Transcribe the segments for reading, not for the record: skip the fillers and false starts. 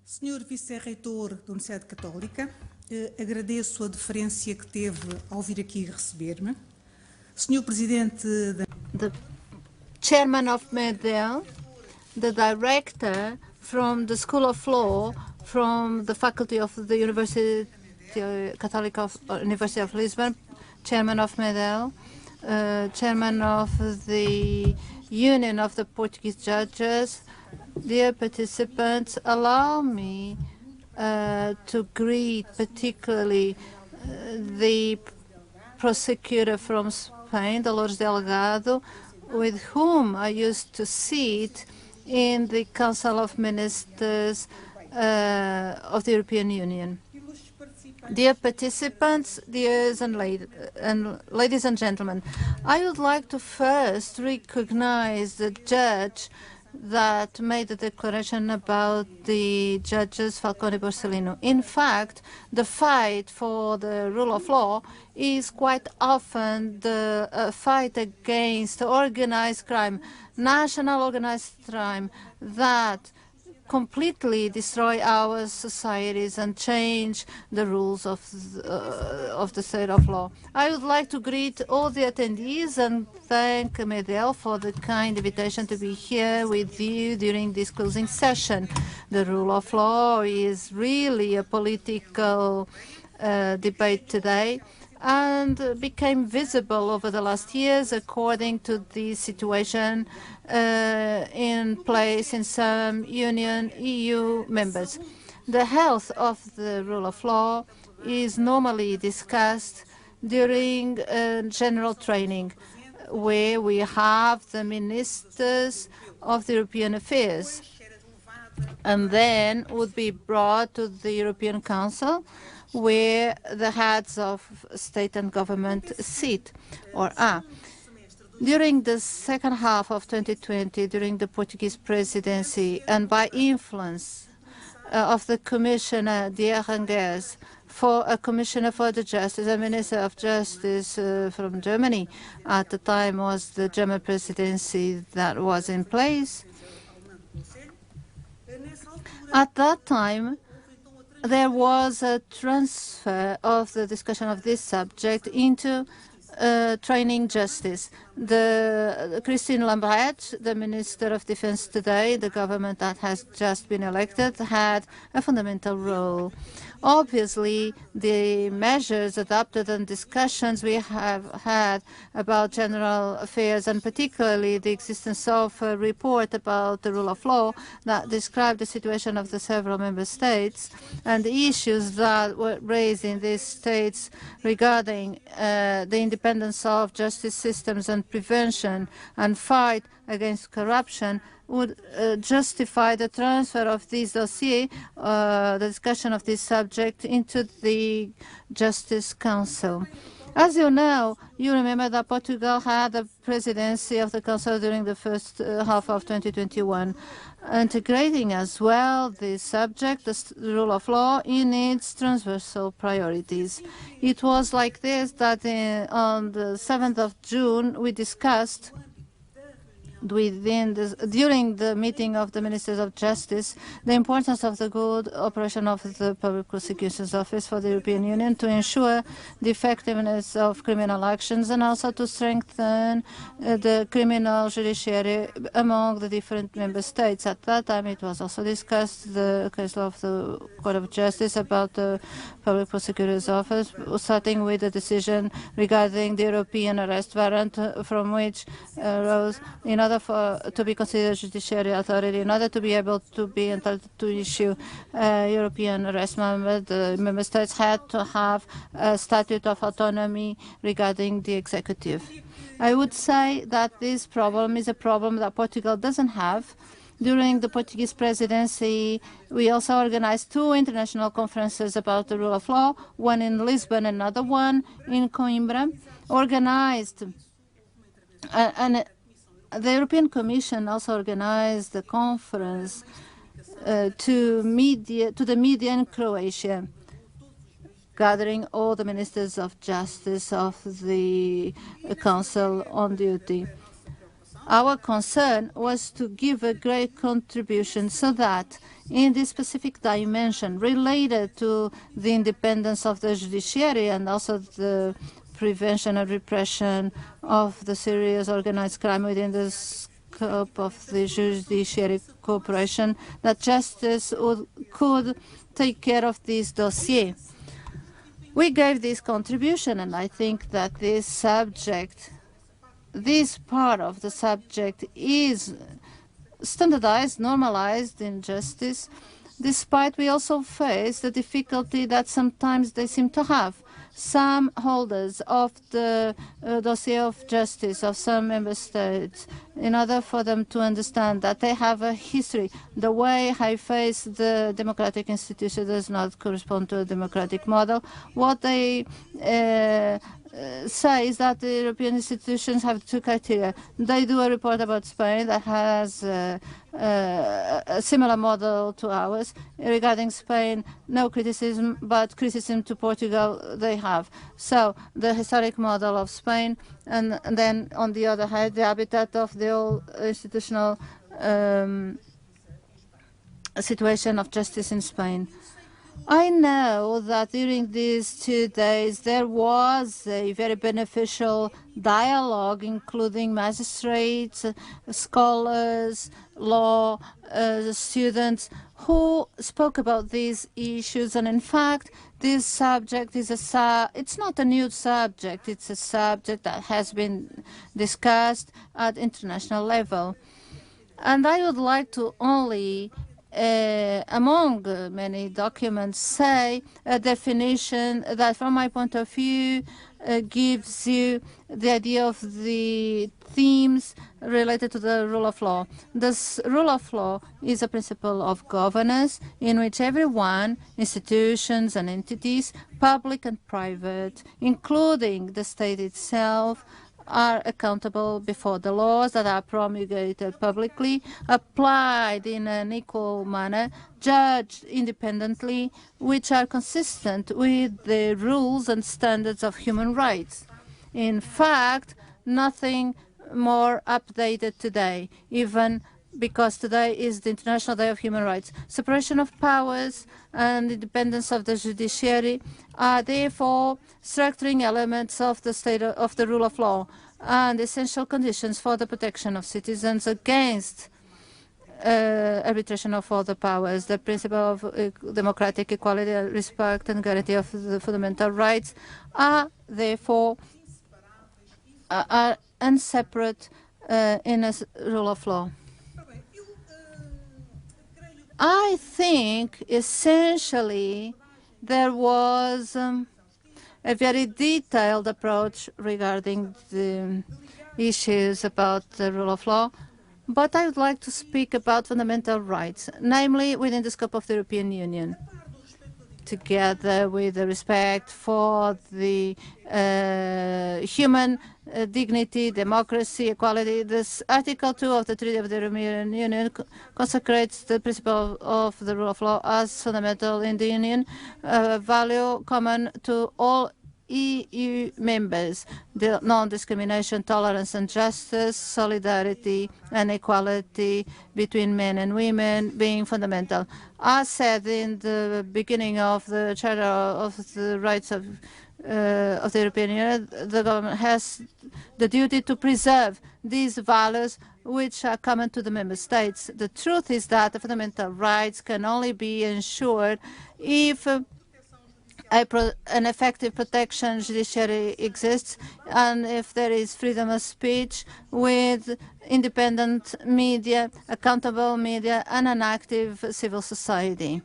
Senhor Vice-Reitor da Universidade Católica, agradeço a deferência que teve ao vir aqui receber-me. Senhor Presidente da... The Chairman of MEDEL, the Director from the School of Law, from the Faculty of the University Catholic of University of Lisbon, Chairman of MEDEL, Chairman of the Union of the Portuguese Judges, dear participants, allow me to greet particularly the prosecutor from Spain, Dolores Delgado, with whom I used to sit in the Council of Ministers of the European Union. Dear participants, ladies and gentlemen, I would like to first recognize the judge that made the declaration about the judges Falcone Borsellino. In fact, the fight for the rule of law is quite often the fight against organized crime, national organized crime that completely destroy our societies and change the rules of the state of law. I would like to greet all the attendees and thank MEDEL for the kind invitation to be here with you during this closing session. The rule of law is really a political debate today and became visible over the last years according to the situation in place in some EU members. The health of the rule of law is normally discussed during general training, where we have the ministers of the European affairs, and then would be brought to the European Council, where the heads of state and government sit or are. During the second half of 2020, during the Portuguese presidency, and by influence of the Commissioner de Arangues, for a Commissioner for the Justice, a Minister of Justice from Germany, at the time was the German presidency that was in place. At that time, there was a transfer of the discussion of this subject into training justice. Christine Lambert, the Minister of Defense today, the government that has just been elected, had a fundamental role. Obviously, the measures adopted and discussions we have had about general affairs, and particularly the existence of a report about the rule of law that described the situation of the several member states and the issues that were raised in these states regarding the independence of justice systems and prevention and fight against corruption would justify the transfer of this dossier, the discussion of this subject, into the Justice Council. As you know, you remember that Portugal had the presidency of the Council during the first half of 2021, integrating as well the subject, the rule of law, in its transversal priorities. It was like this that on the 7th of June we discussed during the meeting of the Ministers of Justice, the importance of the good operation of the Public Prosecutor's Office for the European Union to ensure the effectiveness of criminal actions and also to strengthen the criminal judiciary among the different member states. At that time, it was also discussed the case of the Court of Justice about the Public Prosecutor's Office, starting with the decision regarding the European arrest warrant, from which arose in order to be considered judiciary authority, in order to be able to be entitled to issue European arrest warrant, the member states had to have a statute of autonomy regarding the executive. I would say that this problem is a problem that Portugal doesn't have. During the Portuguese presidency, we also organized 2 international conferences about the rule of law, one in Lisbon, another one in Coimbra, organized and the European Commission also organized a conference to the media in Croatia, gathering all the ministers of justice of the Council on duty. Our concern was to give a great contribution so that in this specific dimension related to the independence of the judiciary and also the prevention and repression of the serious organized crime within the scope of the judiciary cooperation, that justice could take care of this dossier. We gave this contribution, and I think that this subject, this part of the subject is standardized, normalized in justice, despite we also face the difficulty that sometimes they seem to have. Some holders of the dossier of justice of some member states, in order for them to understand that they have a history, the way I face the democratic institution does not correspond to a democratic model. What they say is that the European institutions have two criteria. They do a report about Spain that has a similar model to ours. Regarding Spain, no criticism, but criticism to Portugal they have. So the historic model of Spain, and then on the other hand, the habitat of the old institutional situation of justice in Spain. I know that during these 2 days there was a very beneficial dialogue, including magistrates, scholars, law students, who spoke about these issues. And in fact, this subject is it's not a new subject. It's a subject that has been discussed at international level. And I would like to only among many documents, say a definition that, from my point of view, gives you the idea of the themes related to the rule of law. This rule of law is a principle of governance in which everyone, institutions and entities, public and private, including the state itself, are accountable before the laws that are promulgated publicly, applied in an equal manner, judged independently, which are consistent with the rules and standards of human rights. In fact, nothing more updated today, even because today is the International Day of Human Rights. Separation of powers and independence of the judiciary are therefore structuring elements of the state of the rule of law and essential conditions for the protection of citizens against arbitration of all the powers. The principle of democratic equality, respect and guarantee of the fundamental rights are therefore unseparate in a rule of law. I think essentially there was a very detailed approach regarding the issues about the rule of law, but I would like to speak about fundamental rights, namely within the scope of the European Union, together with the respect for the human dignity, democracy, equality. This Article 2 of the Treaty of the European Union consecrates the principle of the rule of law as fundamental in the Union, a value common to all EU members, the non-discrimination, tolerance and justice, solidarity and equality between men and women being fundamental. As said in the beginning of the Charter of the Rights of the European Union, the government has the duty to preserve these values which are common to the member states. The truth is that the fundamental rights can only be ensured if an effective protection judiciary exists and if there is freedom of speech with independent media, accountable media, and an active civil society.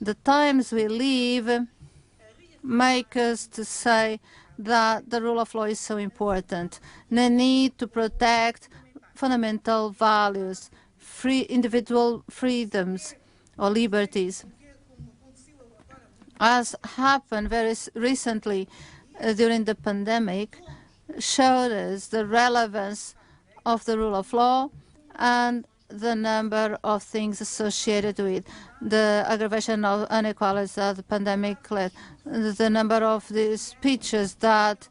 The times we live make us to say that the rule of law is so important. The need to protect fundamental values, individual freedoms or liberties. As happened very recently during the pandemic, showed us the relevance of the rule of law and the number of things associated with the aggravation of inequalities that the pandemic led, the number of the speeches that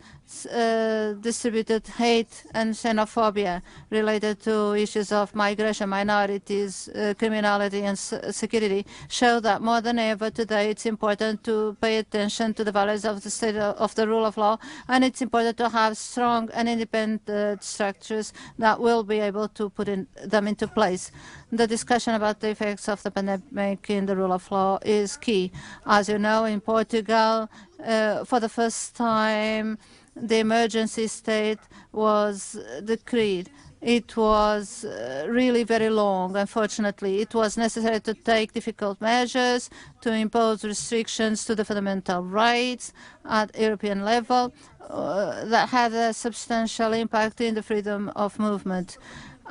distributed hate and xenophobia related to issues of migration, minorities, criminality, and security show that more than ever today it's important to pay attention to the values of the state of the rule of law, and it's important to have strong and independent structures that will be able to put them into place. The discussion about the effects of the pandemic in the rule of law is key. As you know, in Portugal, for the first time, the emergency state was decreed. It was really very long, unfortunately. It was necessary to take difficult measures, to impose restrictions to the fundamental rights at European level that had a substantial impact in the freedom of movement.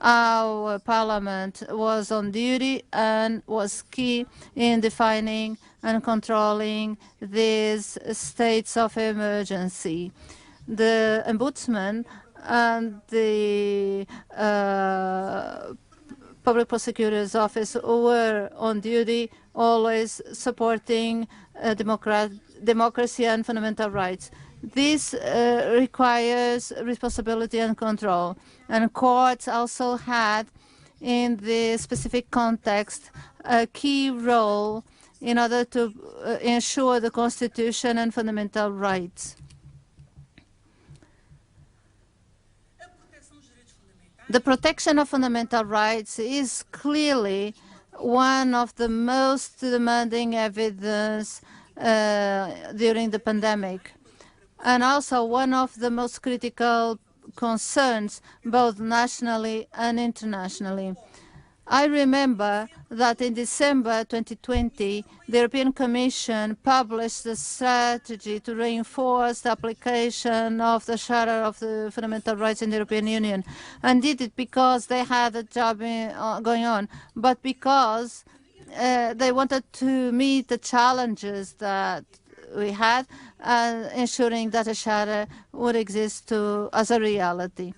Our parliament was on duty and was key in defining and controlling these states of emergency. The ombudsman and the public prosecutor's office were on duty, always supporting democracy and fundamental rights. This requires responsibility and control. And courts also had, in the specific context, a key role in order to ensure the Constitution and fundamental rights. The protection of fundamental rights is clearly one of the most demanding evidence during the pandemic, and also one of the most critical concerns, both nationally and internationally. I remember that in December 2020, the European Commission published a strategy to reinforce the application of the Charter of the Fundamental Rights in the European Union, and did it because they had a job going on, but because they wanted to meet the challenges that we had, ensuring that a charter would exist as a reality.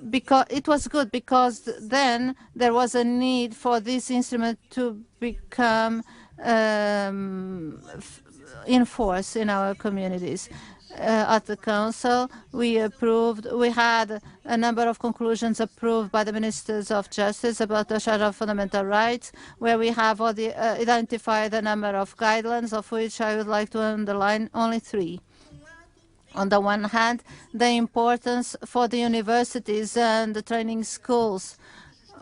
Because it was good, because then there was a need for this instrument to become in force in our communities. At the Council, we had a number of conclusions approved by the Ministers of Justice about the Charter of Fundamental Rights, where we have identified a number of guidelines, of which I would like to underline only 3. On the one hand, the importance for the universities and the training schools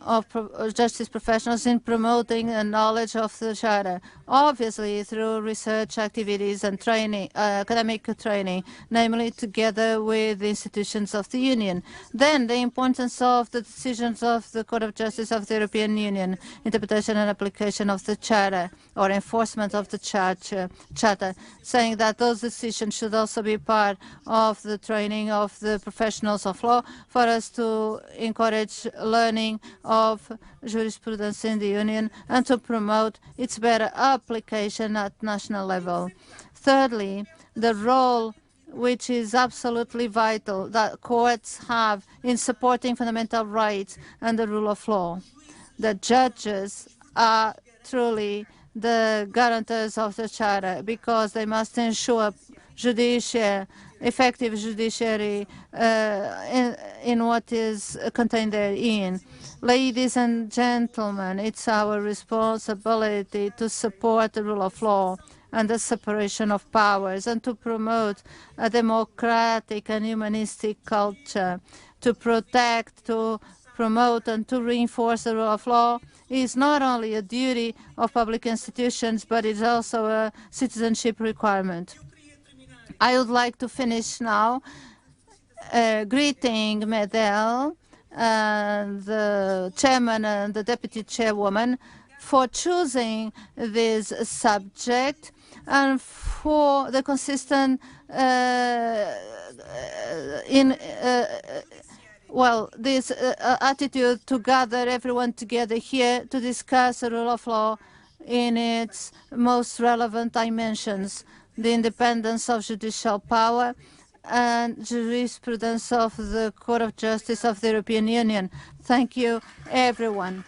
of justice professionals in promoting the knowledge of the Charter, obviously through research activities and training, academic training, namely together with the institutions of the Union. Then the importance of the decisions of the Court of Justice of the European Union, interpretation and application of the Charter, or enforcement of the Charter, saying that those decisions should also be part of the training of the professionals of law for us to encourage learning of jurisprudence in the Union and to promote its better application at national level. Thirdly, the role which is absolutely vital that courts have in supporting fundamental rights and the rule of law. The judges are truly the guarantors of the Charter because they must ensure effective judiciary in what is contained therein. Ladies and gentlemen, it's our responsibility to support the rule of law and the separation of powers and to promote a democratic and humanistic culture. To protect, to promote and to reinforce the rule of law is not only a duty of public institutions, but it's also a citizenship requirement. I would like to finish now greeting Medel, the chairman and the deputy chairwoman, for choosing this subject and for the consistent this attitude to gather everyone together here to discuss the rule of law in its most relevant dimensions, the independence of judicial power and jurisprudence of the Court of Justice of the European Union. Thank you, everyone.